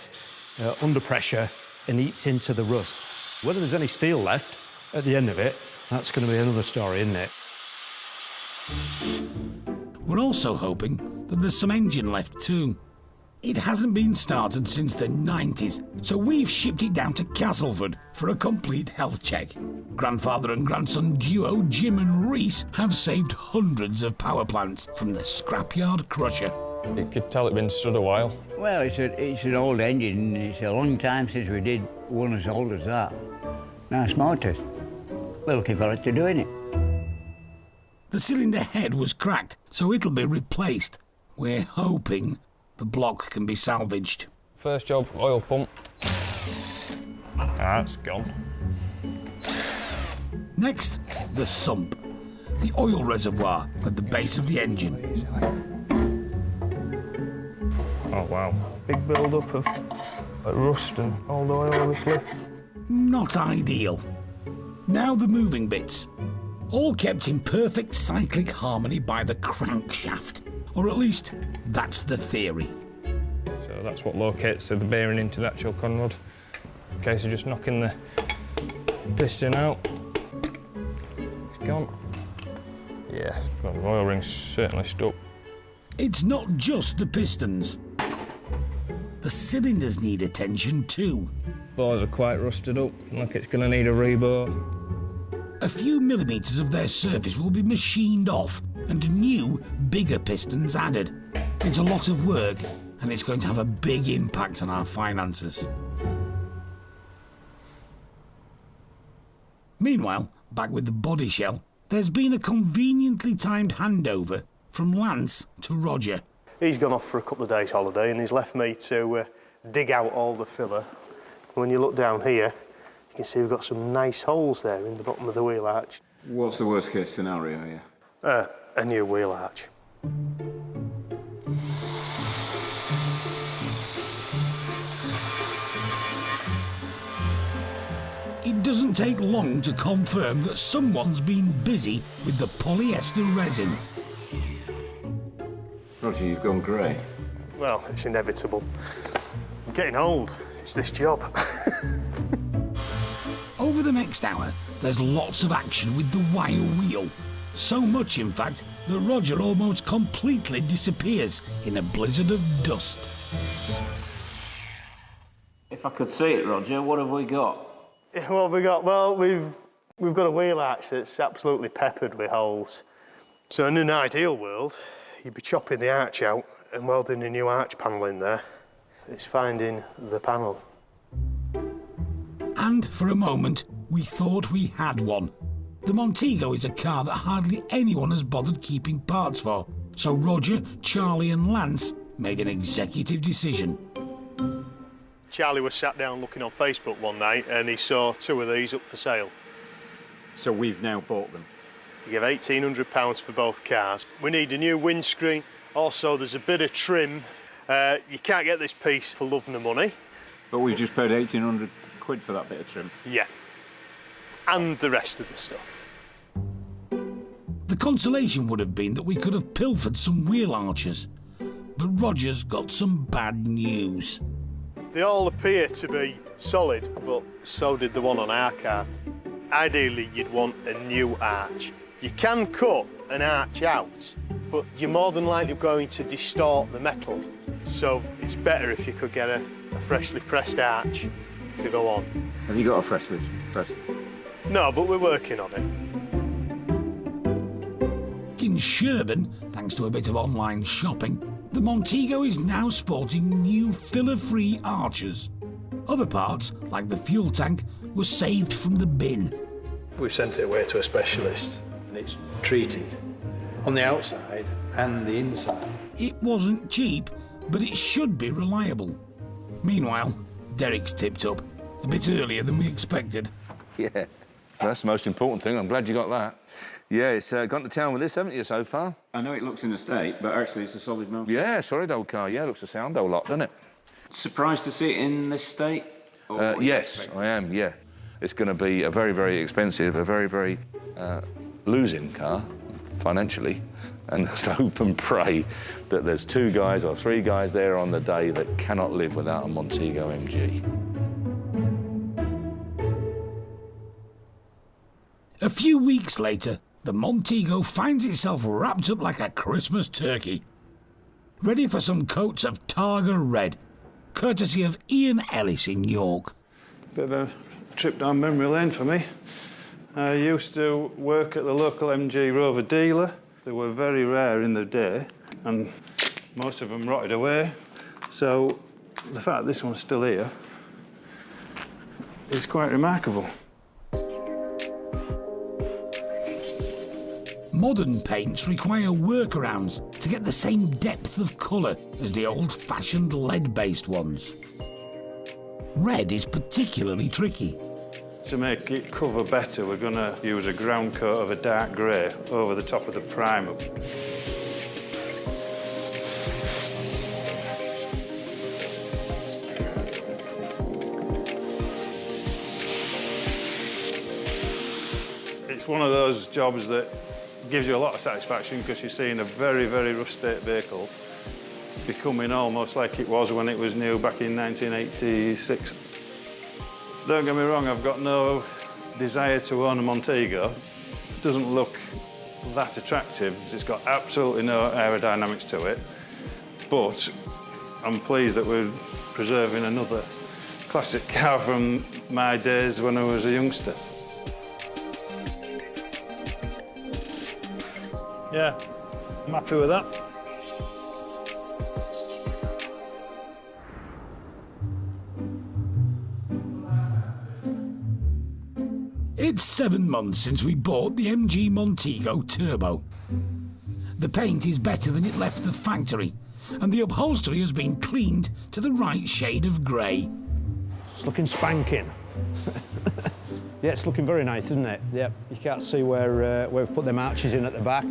under pressure and eats into the rust. Whether there's any steel left at the end of it, that's going to be another story, isn't it? We're also hoping that there's some engine left too. It hasn't been started since the 90s, so we've shipped it down to Castleford for a complete health check. Grandfather and grandson duo Jim and Reese have saved hundreds of power plants from the scrapyard crusher. You could tell it'd been stood a while. Well, it's an old engine. It's a long time since we did one as old as that. Nice motors. We're looking forward to doing it. The cylinder head was cracked, so it'll be replaced. We're hoping the block can be salvaged. First job, oil pump. That's gone. Next, the sump, the oil reservoir at the base of the engine. Oh, wow. Big build-up of rust and old oil, obviously. Not ideal. Now the moving bits. All kept in perfect cyclic harmony by the crankshaft. Or at least, that's the theory. So that's what locates the bearing into the actual conrod. In case of just knocking the piston out. It's gone. Yeah, the oil ring's certainly stuck. It's not just the pistons. The cylinders need attention too. Bores are quite rusted up, like it's going to need a rebore. A few millimetres of their surface will be machined off and new, bigger pistons added. It's a lot of work and it's going to have a big impact on our finances. Meanwhile, back with the body shell, there's been a conveniently timed handover from Lance to Roger. He's gone off for a couple of days holiday and he's left me to dig out all the filler. When you look down here, you can see we've got some nice holes there in the bottom of the wheel arch. What's the worst case scenario here? A new wheel arch. It doesn't take long to confirm that someone's been busy with the polyester resin. Roger, you've gone grey. Well, it's inevitable. I'm getting old. It's this job. Over the next hour, there's lots of action with the wire wheel. So much, in fact, that Roger almost completely disappears in a blizzard of dust. If I could see it, Roger, what have we got? Yeah, what have we got? Well, we've got a wheel arch that's absolutely peppered with holes. So in an ideal world, you'd be chopping the arch out and welding a new arch panel in there. It's finding the panel. And for a moment, we thought we had one. The Montego is a car that hardly anyone has bothered keeping parts for. So Roger, Charlie and Lance made an executive decision. Charlie was sat down looking on Facebook one night and he saw two of these up for sale. So we've now bought them? You give £1,800 for both cars. We need a new windscreen. Also, there's a bit of trim You can't get this piece for love nor money. But we've just paid 1,800 quid for that bit of trim. Yeah. And the rest of the stuff. The consolation would have been that we could have pilfered some wheel arches. But Roger's got some bad news. They all appear to be solid, but so did the one on our car. Ideally, you'd want a new arch. You can cut an arch out, but you're more than likely going to distort the metal. So it's better if you could get a freshly pressed arch to go on. Have you got a freshly pressed? No, but we're working on it. In Sherburn, thanks to a bit of online shopping, the Montego is now sporting new filler-free arches. Other parts, like the fuel tank, were saved from the bin. We sent it away to a specialist and it's treated on the outside and the inside. It wasn't cheap, but it should be reliable. Meanwhile, Derek's tipped up, a bit earlier than we expected. Yeah, that's the most important thing. I'm glad you got that. Yeah, it's gone to town with this, haven't you, so far? I know it looks in a state, but actually it's a solid motor. Yeah, solid old car. Yeah, looks a sound old lot, doesn't it? Surprised to see it in this state? Yes, I am, yeah. It's going to be a very, very expensive, a very, very losing car, financially. And just hope and pray that there's 2 guys or 3 guys there on the day that cannot live without a Montego MG. A few weeks later, the Montego finds itself wrapped up like a Christmas turkey, ready for some coats of Targa Red, courtesy of Ian Ellis in York. Bit of a trip down memory lane for me. I used to work at the local MG Rover dealer. They were very rare in the day, and most of them rotted away. So the fact that this one's still here is quite remarkable. Modern paints require workarounds to get the same depth of colour as the old-fashioned lead-based ones. Red is particularly tricky. To make it cover better, we're going to use a ground coat of a dark grey over the top of the primer. It's one of those jobs that gives you a lot of satisfaction because you're seeing a very, very rough-state vehicle becoming almost like it was when it was new back in 1986. Don't get me wrong, I've got no desire to own a Montego. It doesn't look that attractive. It's got absolutely no aerodynamics to it. But I'm pleased that we're preserving another classic car from my days when I was a youngster. Yeah, I'm happy with that. It's 7 months since we bought the MG Montego Turbo. The paint is better than it left the factory, and the upholstery has been cleaned to the right shade of grey. It's looking spanking. Yeah, it's looking very nice, isn't it? Yeah, you can't see where we've put them arches in at the back.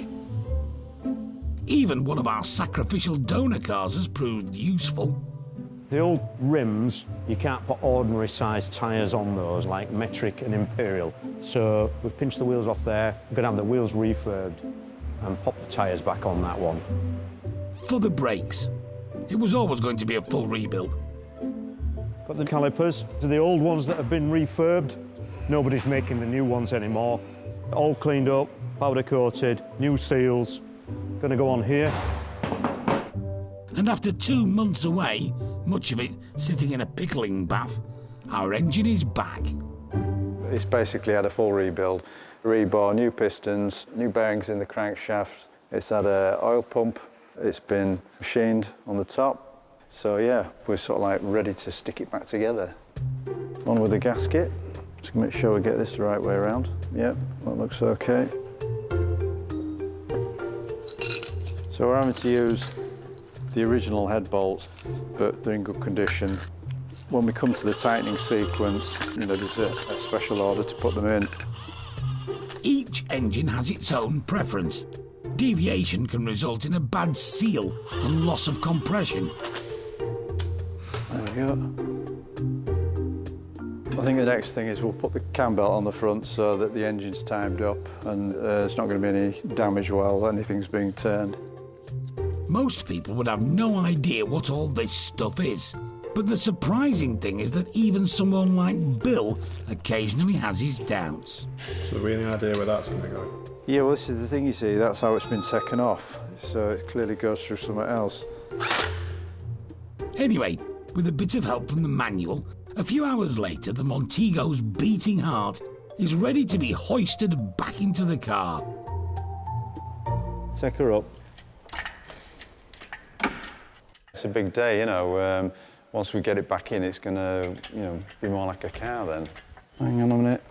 Even one of our sacrificial donor cars has proved useful. The old rims, you can't put ordinary sized tyres on those, like metric and imperial. So we've pinched the wheels off there, we're going to have the wheels refurbed and pop the tyres back on that one. For the brakes, it was always going to be a full rebuild. Got the calipers, to the old ones that have been refurbed. Nobody's making the new ones anymore. All cleaned up, powder coated, new seals. Going to go on here. And after 2 months away, much of it sitting in a pickling bath, our engine is back. It's basically had a full rebuild. Rebar, new pistons, new bearings in the crankshaft. It's had an oil pump. It's been machined on the top. So yeah, we're sort of like ready to stick it back together. On with the gasket. Just make sure we get this the right way around. Yep, that looks okay. So we're having to use the original head bolts, but they're in good condition. When we come to the tightening sequence, you know, there's a special order to put them in. Each engine has its own preference. Deviation can result in a bad seal and loss of compression. you go. I think the next thing is we'll put the cam belt on the front so that the engine's timed up and there's not going to be any damage while anything's being turned. Most people would have no idea what all this stuff is. But the surprising thing is that even someone like Bill occasionally has his doubts. So have we any idea where that's going to go? Yeah, well, this is the thing, you see, that's how it's been taken off. So it clearly goes through somewhere else. Anyway, with a bit of help from the manual, a few hours later, the Montego's beating heart is ready to be hoisted back into the car. Take her up. It's a big day, you know. Once we get it back in, it's going to, you know, be more like a car then. Hang on a minute.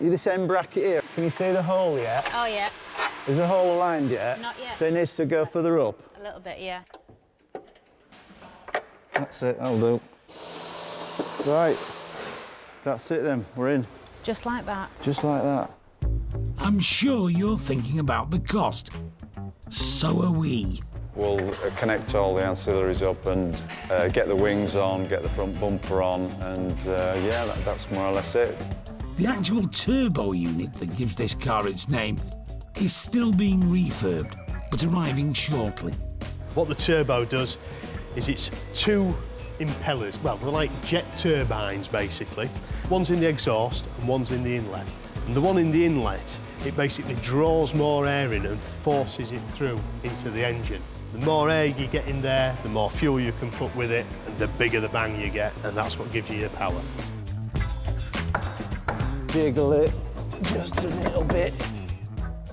You the same bracket here? Can you see the hole yet? Oh, yeah. Is the hole aligned yet? Not yet. So it needs to go further up? A little bit, yeah. That's it, that'll do. Right. That's it then, we're in. Just like that. Just like that. I'm sure you're thinking about the cost. So are we. We'll connect all the ancillaries up and get the wings on, get the front bumper on, and yeah, that's more or less it. The actual turbo unit that gives this car its name is still being refurbed, but arriving shortly. What the turbo does is it's two impellers, well, they're like jet turbines, basically. One's in the exhaust and one's in the inlet. And the one in the inlet, it basically draws more air in and forces it through into the engine. The more air you get in there, the more fuel you can put with it, and the bigger the bang you get, and that's what gives you your power. Jiggle it just a little bit.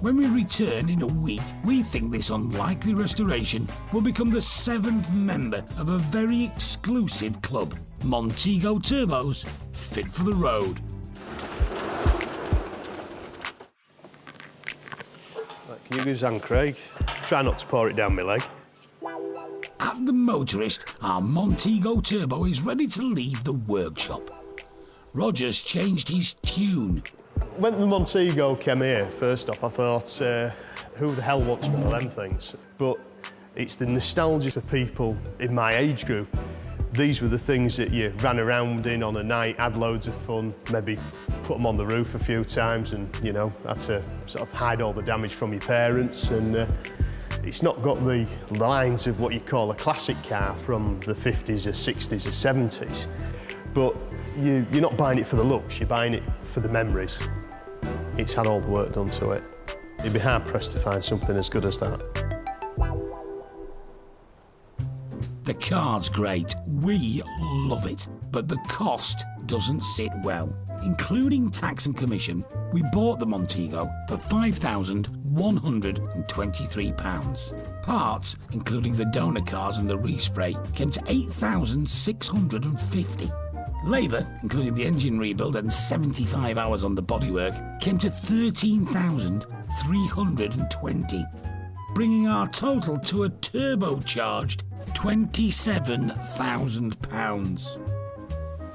When we return in a week, we think this unlikely restoration will become the 7th member of a very exclusive club, Montego Turbos, fit for the road. Can you give Zan Craig? Try not to pour it down my leg. At the Motorist, our Montego Turbo is ready to leave the workshop. Roger's changed his tune. When the Montego came here, first off, I thought, who the hell wants one of them things? But it's the nostalgia for people in my age group. These were the things that you ran around in on a night, had loads of fun, maybe put them on the roof a few times and, you know, had to sort of hide all the damage from your parents. And it's not got the lines of what you call a classic car from the 50s or 60s or 70s. But you're not buying it for the looks, you're buying it for the memories. It's had all the work done to it. You'd be hard-pressed to find something as good as that. The car's great, we love it, but the cost doesn't sit well. Including tax and commission, we bought the Montego for £5,123. Parts, including the donor cars and the respray, came to £8,650. Labour, including the engine rebuild and 75 hours on the bodywork, came to £13,320, bringing our total to a turbocharged £27,000.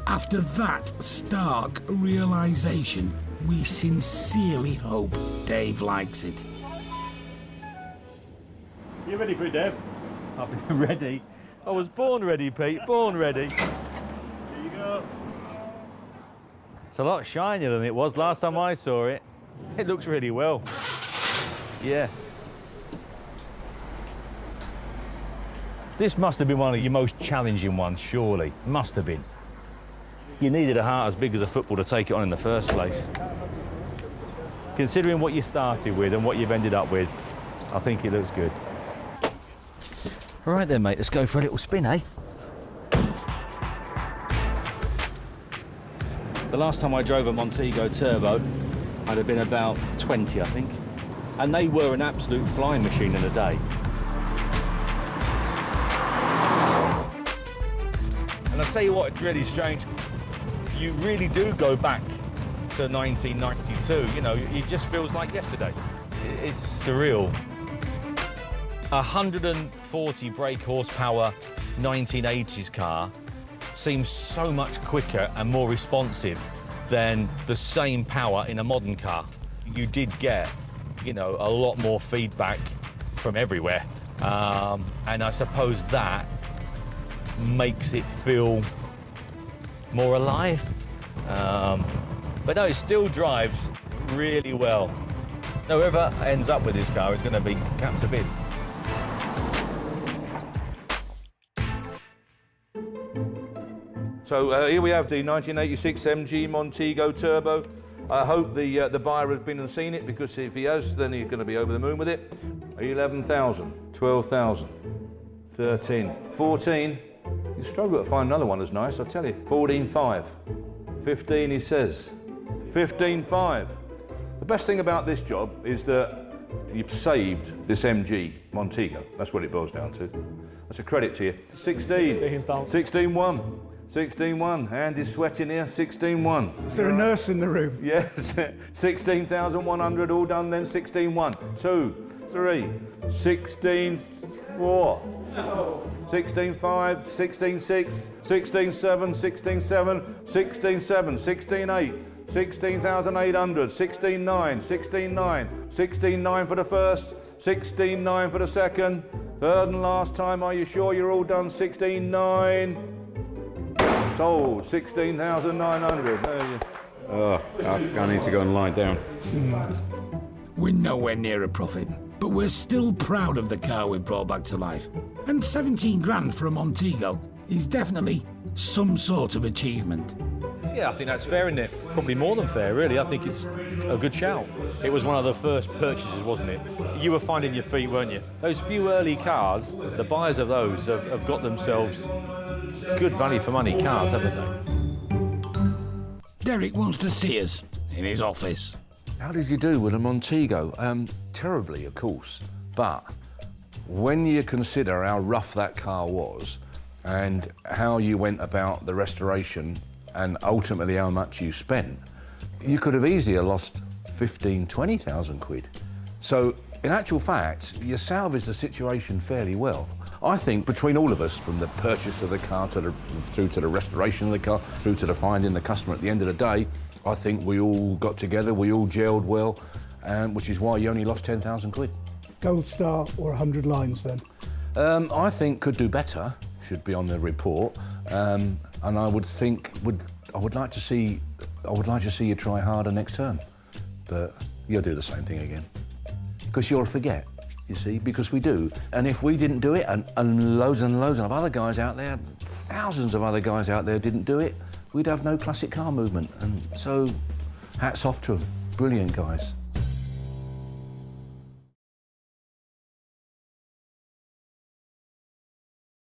After that stark realisation, we sincerely hope Dave likes it. You ready for it, Dave? I'm ready. I was born ready, Pete, born ready. Here you go. It's a lot shinier than it was last time I saw it. It looks really well. Yeah. This must have been one of your most challenging ones, surely. Must have been. You needed a heart as big as a football to take it on in the first place. Considering what you started with and what you've ended up with, I think it looks good. All right then, mate, let's go for a little spin, eh? The last time I drove a Montego Turbo, I'd have been about 20, I think. And they were an absolute flying machine in the day. And I'll tell you what, it's really strange. You really do go back to 1992. You know, it just feels like yesterday. It's surreal. 140 brake horsepower 1980s car seems so much quicker and more responsive than the same power in a modern car. You did get, you know, a lot more feedback from everywhere. And I suppose that makes it feel more alive. But no, it still drives really well. Whoever ends up with this car is going to be capped to bits. So here we have the 1986 MG Montego Turbo. I hope the buyer has been and seen it, because if he has, then he's going to be over the moon with it. 11,000, 12,000, 13, 14. You struggle to find another one as nice, I'll tell you. 14.5, 15 he says, 15.5. The best thing about this job is that you've saved this MG Montego. That's what it boils down to. That's a credit to you. 16, 16.1. 16.1, Andy's sweating here, 16.1. Is there a nurse in the room? Yes, 16,100 all done then, 16.1. 2, 3, 16, 4, 16.5, 16.6, 16.7, 16.7, 16.7, 16.8, 16,800, 16.9, 16.9, 16.9 for the first, 16.9 for the second, third and last time, are you sure you're all done? 16.9. Sold, 16,900. Oh, I need to go and lie down. We're nowhere near a profit, but we're still proud of the car we've brought back to life. And 17 grand for a Montego is definitely some sort of achievement. Yeah, I think that's fair, isn't it? Probably more than fair, really. I think it's a good shout. It was one of the first purchases, wasn't it? You were finding your feet, weren't you? Those few early cars, the buyers of those have got themselves good value for money cars, haven't they? Derek wants to see us in his office. How did you do with a Montego? Terribly, of course, but when you consider how rough that car was and how you went about the restoration and ultimately how much you spent, you could have easily lost 15, 20,000 quid. So, in actual fact, you salvaged the situation fairly well. I think between all of us, from the purchase of the car through to the restoration of the car, through to the finding the customer at the end of the day, I think we all got together, we all gelled well, which is why you only lost 10,000 quid. Gold star or 100 lines then? I think could do better, should be on the report, and I would think I would like to see you try harder next term, but you'll do the same thing again, because you'll forget. You see, because we do. And if we didn't do it, and loads of other guys out there, thousands of other guys out there didn't do it, we'd have no classic car movement. And so, hats off to them. Brilliant guys.